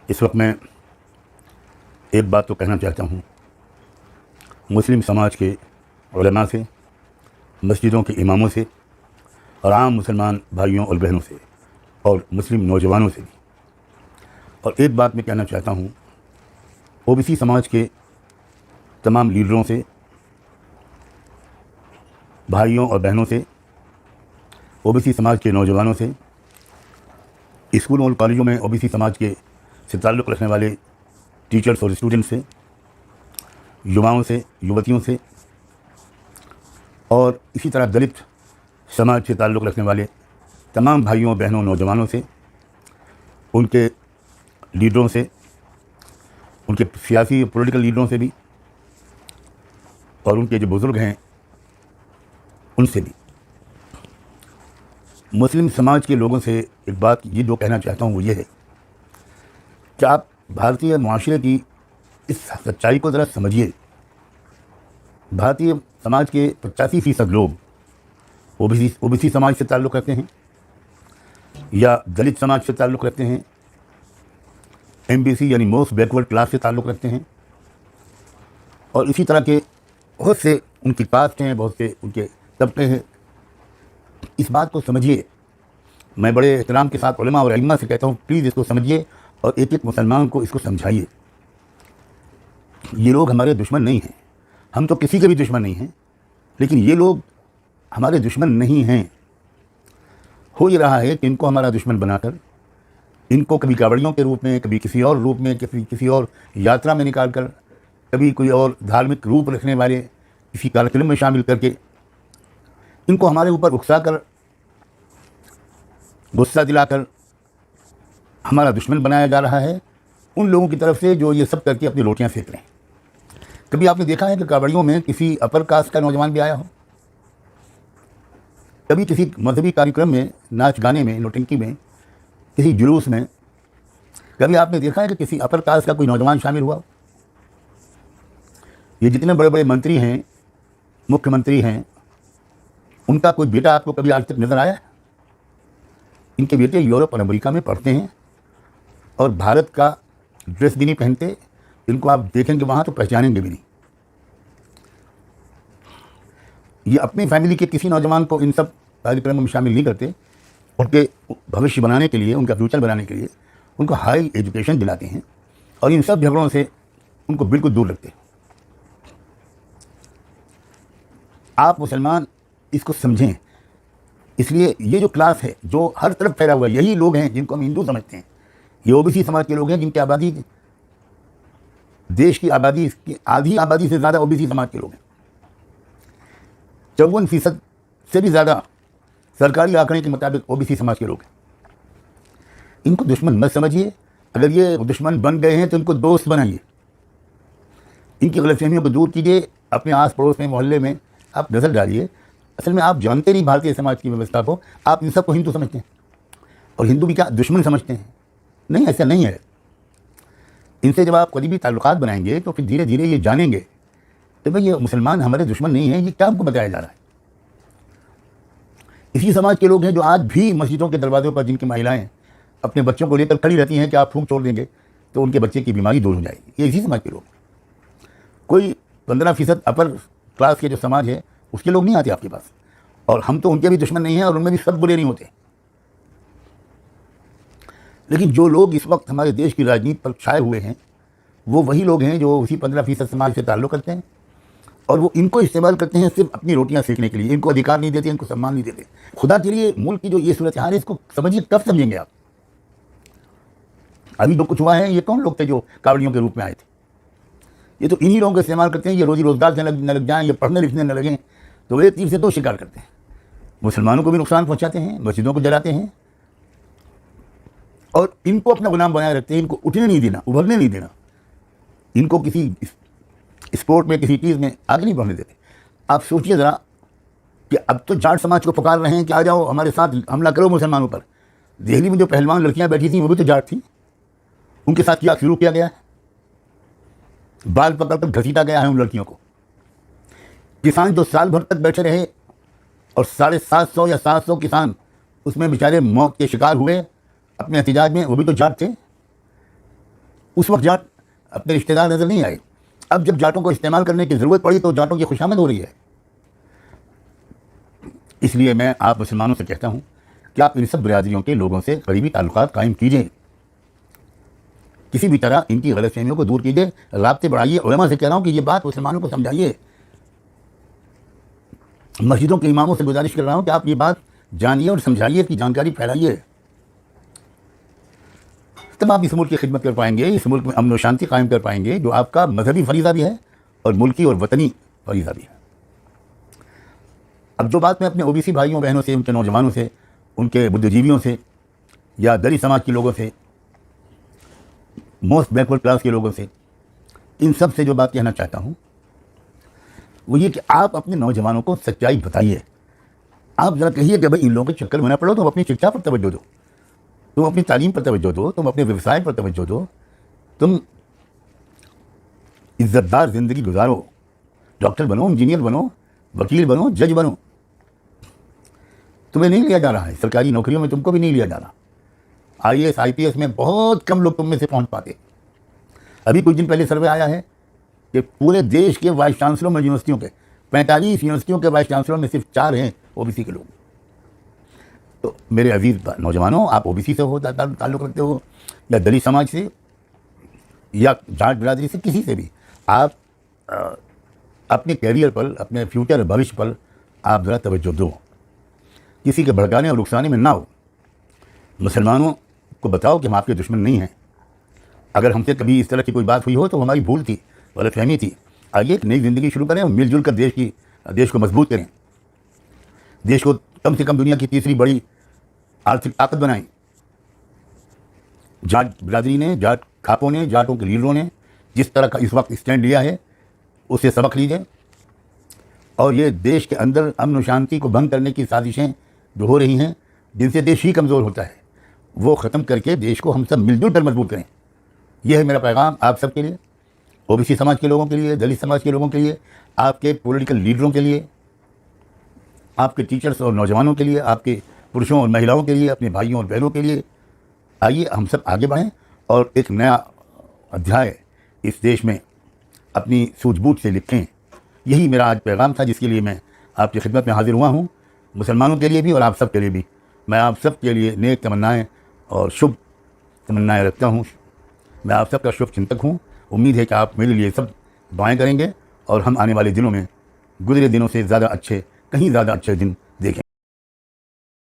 इस वक्त मैं एक बात तो कहना चाहता हूँ, मुस्लिम समाज के उलमा से, मस्जिदों के इमामों से और आम मुसलमान भाइयों और बहनों से और मुस्लिम नौजवानों से भी। और एक बात मैं कहना चाहता हूँ ओबीसी समाज के तमाम लीडरों से, भाइयों और बहनों से, ओबीसी समाज के नौजवानों से, स्कूलों और कॉलेजों में ओबीसी समाज के से ताल्लुक़ रखने वाले टीचर्स और स्टूडेंट्स से, युवाओं से, युवतियों से और इसी तरह दलित समाज से ताल्लुक़ रखने वाले तमाम भाइयों, बहनों, नौजवानों से, उनके लीडरों से, उनके सियासी पॉलिटिकल लीडरों से भी और उनके जो बुज़ुर्ग हैं उनसे भी। मुस्लिम समाज के लोगों से एक बात ये जो कहना चाहता हूँ वो ये है कि आप भारतीय माशरे की इस सच्चाई को ज़रा समझिए। भारतीय समाज के 85% लोग ओबीसी समाज से ताल्लुक़ रखते हैं या दलित समाज से ताल्लुक़ रखते हैं, एमबीसी यानी मोस्ट बैकवर्ड क्लास से ताल्लुक़ रखते हैं और इसी तरह के बहुत से उनकी कास्ट हैं, बहुत से उनके तबके हैं। इस बात को समझिए। मैं बड़े एहतराम के साथ उलमा और अइम्मा से कहता हूँ, प्लीज़ इसको समझिए और एक एक मुसलमान को इसको समझाइए। ये लोग हमारे दुश्मन नहीं हैं, हम तो किसी के भी दुश्मन नहीं हैं, लेकिन ये लोग हमारे दुश्मन नहीं हैं। हो ये रहा है कि इनको हमारा दुश्मन बनाकर, इनको कभी कावड़ियों के रूप में, कभी किसी और रूप में, किसी और यात्रा में निकाल कर, कभी कोई और धार्मिक रूप रखने वाले किसी कार्यक्रम में शामिल करके इनको हमारे ऊपर उकसाकर, गुस्सा दिलाकर हमारा दुश्मन बनाया जा रहा है उन लोगों की तरफ से जो ये सब करके अपनी रोटियां सेक रहे हैं। कभी आपने देखा है कि कावड़ियों में किसी अपर कास्ट का नौजवान भी आया हो? कभी किसी मजहबी कार्यक्रम में, नाच गाने में, नौटंकी में, किसी जुलूस में कभी आपने देखा है कि किसी अपर कास्ट का कोई नौजवान शामिल हुआ? ये जितने बड़े बड़े मंत्री हैं, मुख्यमंत्री हैं, उनका कोई बेटा आपको कभी आज तक नज़र आया है? इनके बेटे यूरोप और अमेरिका में पढ़ते हैं और भारत का ड्रेस भी नहीं पहनते। इनको आप देखेंगे वहाँ तो पहचानेंगे भी नहीं। ये अपनी फैमिली के किसी नौजवान को इन सब कार्यक्रमों में शामिल नहीं करते। उनके भविष्य बनाने के लिए, उनका फ्यूचर बनाने के लिए उनको हाई एजुकेशन दिलाते हैं और इन सब झगड़ों से उनको बिल्कुल दूर रखते हैं। आप मुसलमान इसको समझें। इसलिए ये जो क्लास है जो हर तरफ फैला हुआ है, यही लोग हैं जिनको हम हिंदू समझते हैं। ये ओबीसी समाज के लोग हैं जिनकी आबादी, देश की आबादी की आधी आबादी से ज़्यादा ओबीसी समाज के लोग हैं। 54% से भी ज़्यादा सरकारी आंकड़े के मुताबिक ओबीसी समाज के लोग हैं। इनको दुश्मन मत समझिए। अगर ये दुश्मन बन गए हैं तो इनको दोस्त बनाइए। इनकी गलतफहमियों को दूर कीजिए। अपने आस पड़ोस में, मोहल्ले में आप नज़र डालिए। असल में आप जानते नहीं भारतीय समाज की व्यवस्था को। आप इन सबको हिंदू समझते हैं और हिंदू भी क्या दुश्मन समझते हैं? नहीं, ऐसा नहीं है। इनसे जब आप करीबी ताल्लुकात बनाएंगे तो फिर धीरे धीरे ये जानेंगे कि भाई ये मुसलमान हमारे दुश्मन नहीं है। ये क्या हमको बताया जा रहा है? इसी समाज के लोग हैं जो आज भी मस्जिदों के दरवाज़ों पर, जिनकी महिलाएं अपने बच्चों को लेकर खड़ी रहती हैं कि आप फूंक छोड़ देंगे तो उनके बच्चे की बीमारी दूर हो जाएगी। ये इसी समाज के लोग। कोई 15% अपर क्लास के जो समाज है उसके लोग नहीं आते आपके पास। और हम तो उनके भी दुश्मन नहीं हैं और उनमें भी सब बुरे नहीं होते। लेकिन जो लोग इस वक्त हमारे देश की राजनीति पर छाए हुए हैं वो वही लोग हैं जो उसी 15% समाज से ताल्लुक़ करते हैं और वो इनको इस्तेमाल करते हैं सिर्फ अपनी रोटियां सेकने के लिए। इनको अधिकार नहीं देते, इनको सम्मान नहीं देते। खुदा के लिए मुल्क की जो ये सूरत हाल है इसको समझिए। कब समझेंगे आप? अभी जो कुछ हुआ है, ये कौन लोग थे जो कावड़ियों के रूप में आए थे? ये तो इन्हीं लोगों को इस्तेमाल करते हैं। ये रोजी रोजगार से न लग जाएँ, ये पढ़ने लिखने न लगें तो वे तीर से दो शिकार करते हैं। मुसलमानों को भी नुकसान पहुँचाते हैं, मस्जिदों को जलाते हैं और इनको अपना गुलाम बनाए रखते हैं। इनको उठने नहीं देना, उभरने नहीं देना। इनको किसी स्पोर्ट में, किसी चीज़ में आगे नहीं बढ़ने देते। आप सोचिए ज़रा कि अब तो जाट समाज को पुकार रहे हैं कि आ जाओ हमारे साथ हमला करो मुसलमानों पर। दिल्ली में जो पहलवान लड़कियां बैठी थी वो भी तो जाट थी। उनके साथ क्या शुरू किया गया है? बाल पकड़ कर घसीटा गया है उन लड़कियों को। किसान जो साल भर तक बैठे रहे और 750 या 700 किसान उसमें बेचारे मौत के शिकार हुए अपने एहतजाज में, वो भी तो जाट थे। उस वक्त जाट अपने रिश्तेदार नज़र नहीं आए। अब जब जाटों को इस्तेमाल करने की ज़रूरत पड़ी तो जाटों की खुशामद हो रही है। इसलिए मैं आप मुसलमानों से कहता हूँ कि आप इन सब बिरादरियों के लोगों से करीबी ताल्लुकात कायम कीजिए, किसी भी तरह इनकी गलतफहमियों को दूर कीजिए, राब्ते बढ़ाइए। उलमा से कह रहा हूँ कि ये बात मुसलमानों को समझाइए। मस्जिदों के इमामों से गुजारिश कर रहा हूँ कि आप ये बात जानिए और समझाइए, की जानकारी फैलाइए, तब आप इस मुल्क की खिदमत कर पाएंगे, इस मुल्क में अमन और शांति कायम कर पाएंगे, जो आपका मजहबी फरीज़ा भी है और मुल्की और वतनी फरीज़ा भी है। अब जो बात मैं अपने ओबीसी भाइयों बहनों से, उनके नौजवानों से, उनके बुद्धिजीवियों से या दलित समाज के लोगों से, मोस्ट बैकवर्ड क्लास के लोगों से, इन सब से जो बात कहना चाहता हूँ वो ये कि आप अपने नौजवानों को सच्चाई बताइए। आप ज़रा कहिए कि भाई इन लोगों के चक्कर में ना पड़ो, तुम अपनी शिक्षा पर तवज्जो दो, तुम अपनी तालीम पर तवज्जो दो, तुम अपने व्यवसाय पर तवज्जो दो, तुम इज्जतदार ज़िंदगी गुजारो, डॉक्टर बनो, इंजीनियर बनो, वकील बनो, जज बनो। तुम्हें नहीं लिया जा रहा है, सरकारी नौकरियों में तुमको भी नहीं लिया जा रहा। IAS IPS में बहुत कम लोग तुम में से पहुंच पाते। अभी कुछ दिन पहले सर्वे आया है कि पूरे देश के वाइस चांसलरों में यूनिवर्सिटियों के 45 यूनिवर्सिटियों के वाइस चांसलरों में सिर्फ 4 हैं ओबीसी के लोग। तो मेरे अजीज नौजवानों, आप ओबीसी से हो ताल्लुक़ रखते हो या दलित समाज से या जाट बिरादरी से, किसी से भी, आप अपने कैरियर पर, अपने फ्यूचर भविष्य पर आप ज़रा तवज्जो दो, किसी के भड़काने और रुखसाने में ना हो। मुसलमानों को बताओ कि हम आपके दुश्मन नहीं हैं। अगर हमसे कभी इस तरह की कोई बात हुई हो तो हमारी भूल थी, गलतफहमी थी। आइए एक नई ज़िंदगी शुरू करें और मिलजुल कर देश को मजबूत करें, देश को कम से कम दुनिया की तीसरी बड़ी आर्थिक ताकत बनाएं। जाट बिरादरी ने, जाट खापों ने, जाटों के लीडरों ने जिस तरह का इस वक्त स्टैंड लिया है उससे सबक लीजिए और ये देश के अंदर अमन और शांति को भंग करने की साजिशें जो हो रही हैं, जिनसे देश ही कमज़ोर होता है, वो ख़त्म करके देश को हम सब मिलजुल कर मजबूत करें। यह है मेरा पैगाम आप सब के लिए, ओबीसी समाज के लोगों के लिए, दलित समाज के लोगों के लिए, आपके पॉलिटिकल लीडरों के लिए, आपके टीचर्स और नौजवानों के लिए, आपके पुरुषों और महिलाओं के लिए, अपने भाइयों और बहनों के लिए। आइए हम सब आगे बढ़ें और एक नया अध्याय इस देश में अपनी सूझबूझ से लिखें। यही मेरा आज पैगाम था जिसके लिए मैं आपकी खिदमत में हाजिर हुआ हूँ। मुसलमानों के लिए भी और आप सब के लिए भी मैं आप सब के लिए नेक तमन्नाएँ और शुभ तमन्नाएँ रखता हूँ। मैं आप सब का शुभ चिंतक हूँ। उम्मीद है कि आप मेरे लिए सब दुआएं करेंगे और हम आने वाले दिनों में गुजरे दिनों से ज़्यादा अच्छे, कहीं ज़्यादा अच्छे दिन